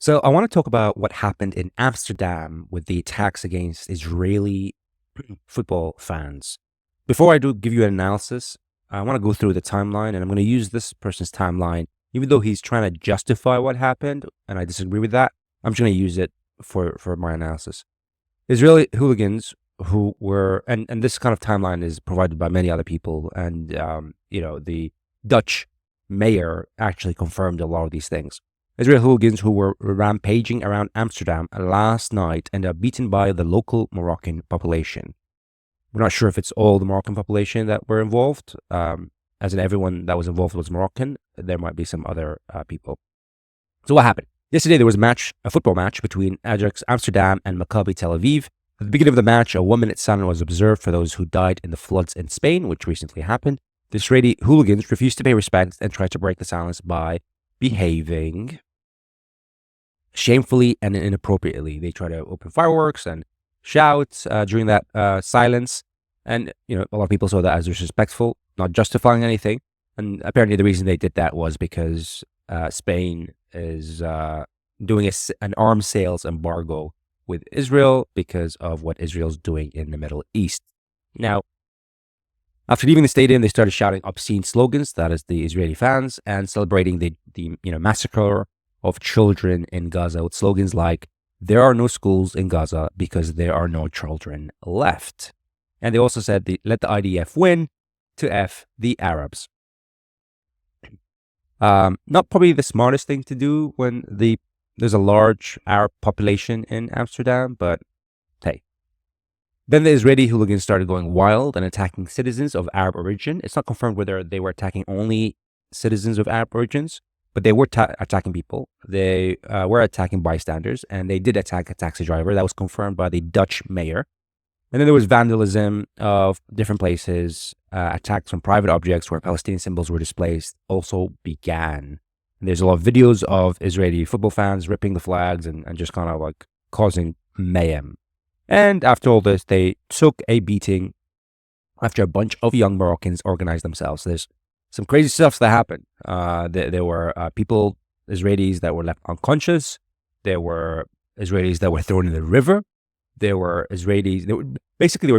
So I want to talk about what happened in Amsterdam with the attacks against Israeli football fans. Before I do give you an analysis, I want to go through the timeline, and I'm going to use this person's timeline, even though he's trying to justify what happened, and I disagree with that. I'm just going to use it for my analysis. Israeli hooligans who were, and this kind of timeline is provided by many other people, and the Dutch mayor actually confirmed a lot of these things. Israeli hooligans who were rampaging around Amsterdam last night ended up beaten by the local Moroccan population. We're not sure if it's all the Moroccan population that were involved, as in everyone that was involved was Moroccan. There might be some other people. So what happened? Yesterday there was a football match between Ajax Amsterdam and Maccabi Tel Aviv. At the beginning of the match, a 1-minute silence was observed for those who died in the floods in Spain, which recently happened. The Israeli hooligans refused to pay respect and tried to break the silence by behaving shamefully and inappropriately. They try to open fireworks and shout during that silence. And, a lot of people saw that as disrespectful, not justifying anything. And apparently the reason they did that was because Spain is doing an arms sales embargo with Israel because of what Israel's doing in the Middle East. Now, after leaving the stadium, they started shouting obscene slogans, that is the Israeli fans, and celebrating the massacre of children in Gaza with slogans like, "There are no schools in Gaza because there are no children left." And they also said, "Let the IDF win, to F the Arabs." Not probably the smartest thing to do when there's a large Arab population in Amsterdam, but hey. Then the Israeli hooligans started going wild and attacking citizens of Arab origin. It's not confirmed whether they were attacking only citizens of Arab origins, but they were attacking people. They were attacking bystanders, and they did attack a taxi driver. That was confirmed by the Dutch mayor. And then there was vandalism of different places. Attacks on private objects where Palestinian symbols were displaced also began. And there's a lot of videos of Israeli football fans ripping the flags and just kind of like causing mayhem. And after all this, they took a beating after a bunch of young Moroccans organized themselves. There's some crazy stuff that happened. There were Israelis that were left unconscious. There were Israelis that were thrown in the river. There were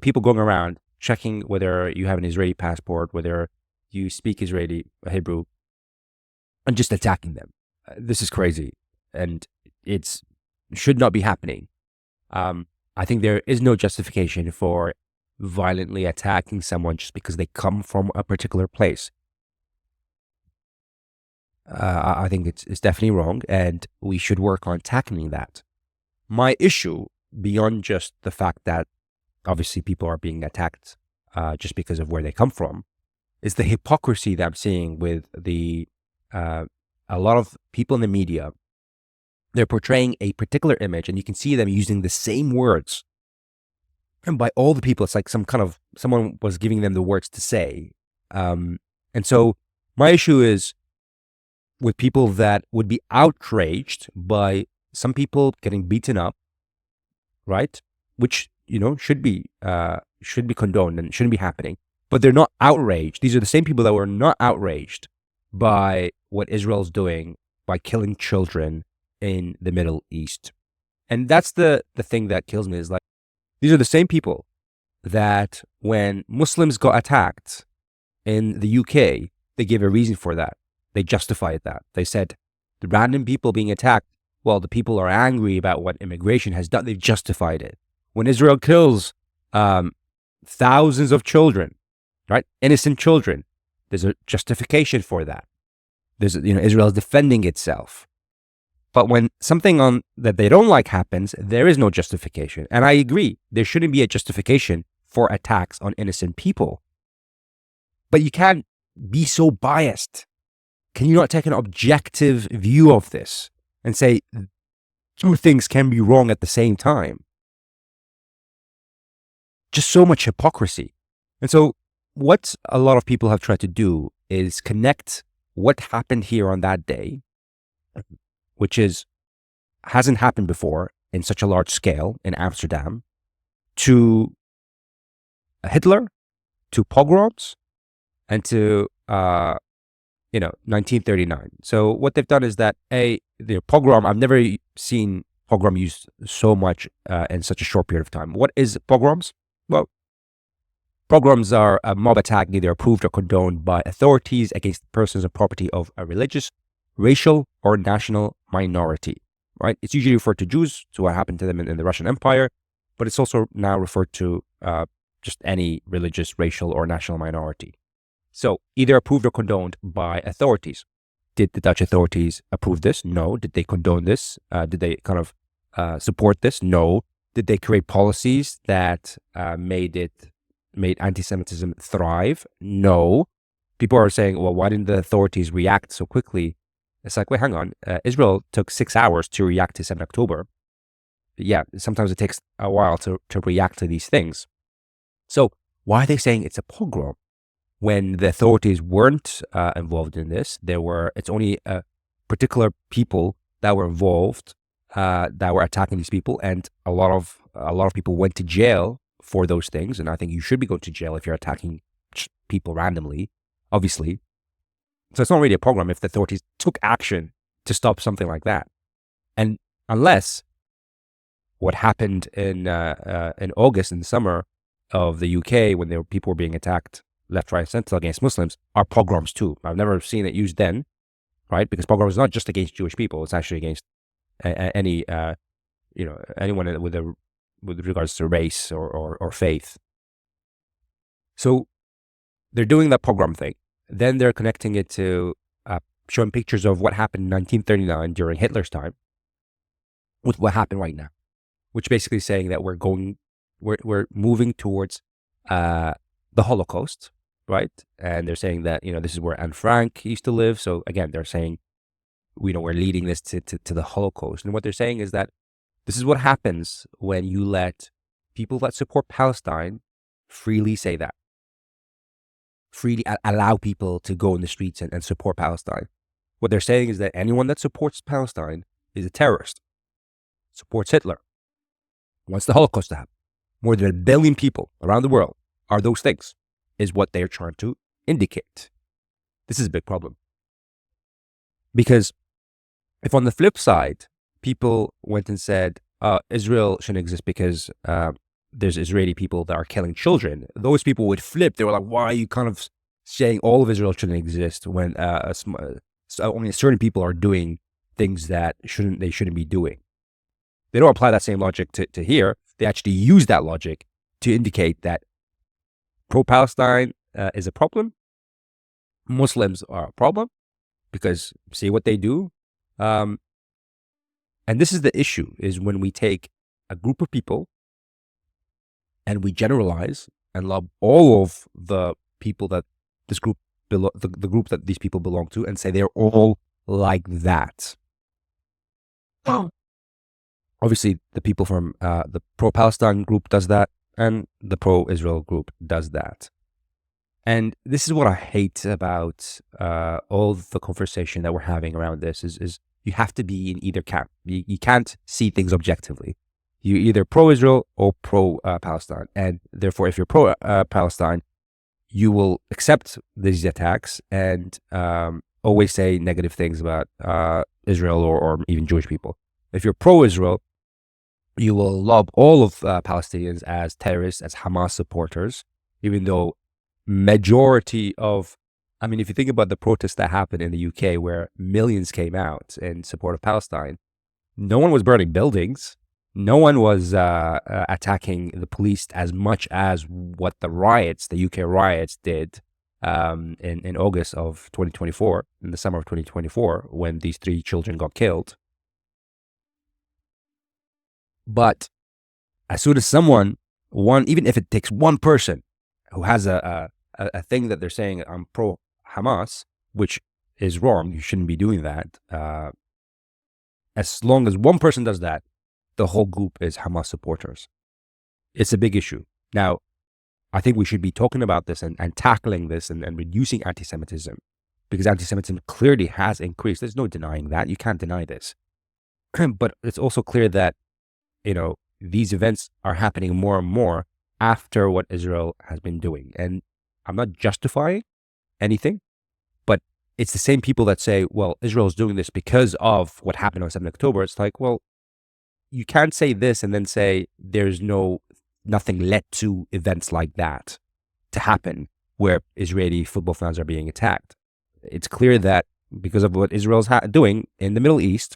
people going around checking whether you have an Israeli passport, whether you speak Israeli, Hebrew, and just attacking them. This is crazy, and it should not be happening. I think there is no justification for violently attacking someone just because they come from a particular place. I think it's definitely wrong, and we should work on tackling that. My issue, beyond just the fact that obviously people are being attacked just because of where they come from, is the hypocrisy that I'm seeing with a lot of people in the media. They're portraying a particular image, and you can see them using the same words. And by all the people, it's like someone was giving them the words to say. And so my issue is with people that would be outraged by some people getting beaten up, right? Which, should be condoned and shouldn't be happening. But they're not outraged. These are the same people that were not outraged by what Israel's doing by killing children in the Middle East. And that's the thing that kills me, is like, these are the same people that when Muslims got attacked in the UK, they gave a reason for that. They justified that. They said the random people being attacked, well, the people are angry about what immigration has done. They've justified it. When Israel kills thousands of children, right? Innocent children, there's a justification for that. Israel is defending itself. But when something that they don't like happens, there is no justification. And I agree, there shouldn't be a justification for attacks on innocent people. But you can't be so biased. Can you not take an objective view of this and say two things can be wrong at the same time? Just so much hypocrisy. And so what a lot of people have tried to do is connect what happened here on that day, which hasn't happened before in such a large scale in Amsterdam, to Hitler, to pogroms, and to 1939. So what they've done is that the pogrom. I've never seen pogrom used so much in such a short period of time. What is pogroms? Well, pogroms are a mob attack neither approved or condoned by authorities against persons or property of a religious, racial, or national minority. Right? It's usually referred to Jews, to what happened to them in the Russian Empire, but it's also now referred to just any religious, racial, or national minority. So either approved or condoned by authorities. Did the Dutch authorities approve this? No. Did they condone this? Did they kind of support this? No. Did they create policies that made anti-Semitism thrive? No. People are saying, well, why didn't the authorities react so quickly? It's like, wait, hang on. Israel took 6 hours to react to 7 October. Yeah, sometimes it takes a while to react to these things. So why are they saying it's a pogrom when the authorities weren't involved in this? It's only particular people that were involved that were attacking these people, and a lot of people went to jail for those things. And I think you should be going to jail if you're attacking people randomly, obviously. So it's not really a pogrom if the authorities took action to stop something like that. And unless what happened in August, in the summer of the UK, when people were being attacked left, right, center against Muslims, are pogroms too. I've never seen it used then, right? Because pogrom is not just against Jewish people; it's actually against any anyone with regards to race or faith. So they're doing that pogrom thing. Then they're connecting it to showing pictures of what happened in 1939 during Hitler's time with what happened right now, which basically saying that we're moving towards the Holocaust, right? And they're saying that, this is where Anne Frank used to live. So again, they're saying, we're leading this to the Holocaust. And what they're saying is that this is what happens when you let people that support Palestine freely say that. Freely allow people to go in the streets and support Palestine. What they're saying is that anyone that supports Palestine is a terrorist, supports Hitler, wants the Holocaust to happen. More than 1 billion people around the world are those things, is what they're trying to indicate. This is a big problem. Because if on the flip side, people went and said, Israel shouldn't exist because there's Israeli people that are killing children, those people would flip. They were like, why are you kind of saying all of Israel shouldn't exist when only certain people are doing things that they shouldn't be doing? They don't apply that same logic to here. They actually use that logic to indicate that pro-Palestine is a problem. Muslims are a problem because see what they do. And this is the issue, is when we take a group of people and we generalize and lump all of the people that this group the group that these people belong to, and say they're all like that. Obviously, the people from the pro-Palestine group does that, and the pro-Israel group does that. And this is what I hate about all the conversation that we're having around this is you have to be in either camp. You can't see things objectively. You're either pro-Israel or pro-Palestine. And therefore, if you're pro-Palestine, you will accept these attacks and always say negative things about Israel or even Jewish people. If you're pro-Israel, you will lob all of Palestinians as terrorists, as Hamas supporters, even though majority of, if you think about the protests that happened in the UK where millions came out in support of Palestine, no one was burning buildings. No one was attacking the police as much as what the UK riots did in August of 2024, in the summer of 2024, when these 3 children got killed. But as soon as even if it takes one person who has a thing that they're saying, I'm pro-Hamas, which is wrong, you shouldn't be doing that. As long as one person does that, the whole group is Hamas supporters. It's a big issue. Now, I think we should be talking about this and tackling this and reducing anti-Semitism, because anti-Semitism clearly has increased. There's no denying that. You can't deny this. But it's also clear that, these events are happening more and more after what Israel has been doing. And I'm not justifying anything, but it's the same people that say, well, Israel is doing this because of what happened on 7th October. It's like, well, you can't say this and then say there's nothing led to events like that to happen where Israeli football fans are being attacked. It's clear that because of what Israel's doing in the Middle East,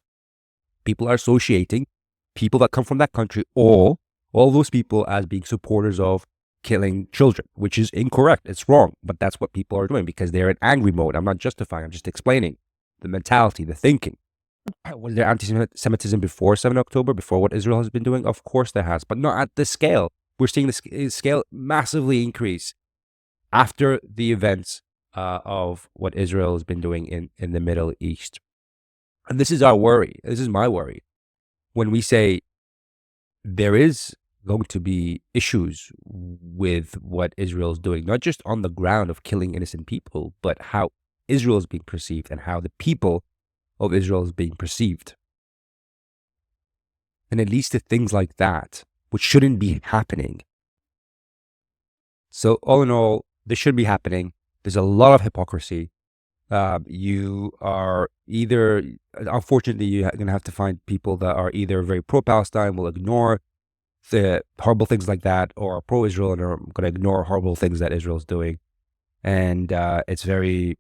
people are associating people that come from that country, all those people, as being supporters of killing children, which is incorrect. It's wrong, but that's what people are doing because they're in angry mode. I'm not justifying, I'm just explaining the mentality, the thinking. Was there anti-Semitism before 7 October, before what Israel has been doing? Of course there has, but not at this scale. We're seeing the scale massively increase after the events of what Israel has been doing in the Middle East. And this is our worry. This is my worry. When we say there is going to be issues with what Israel is doing, not just on the ground of killing innocent people, but how Israel is being perceived and how the people of Israel is being perceived. And it leads to things like that, which shouldn't be happening. So all in all, this should be happening. There's a lot of hypocrisy. You are either, unfortunately, you're going to have to find people that are either very pro-Palestine, will ignore the horrible things like that, or pro-Israel and are going to ignore horrible things that Israel's doing. And it's very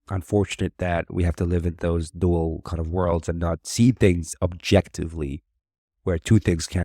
unfortunate that we have to live in those dual kind of worlds and not see things objectively, where two things can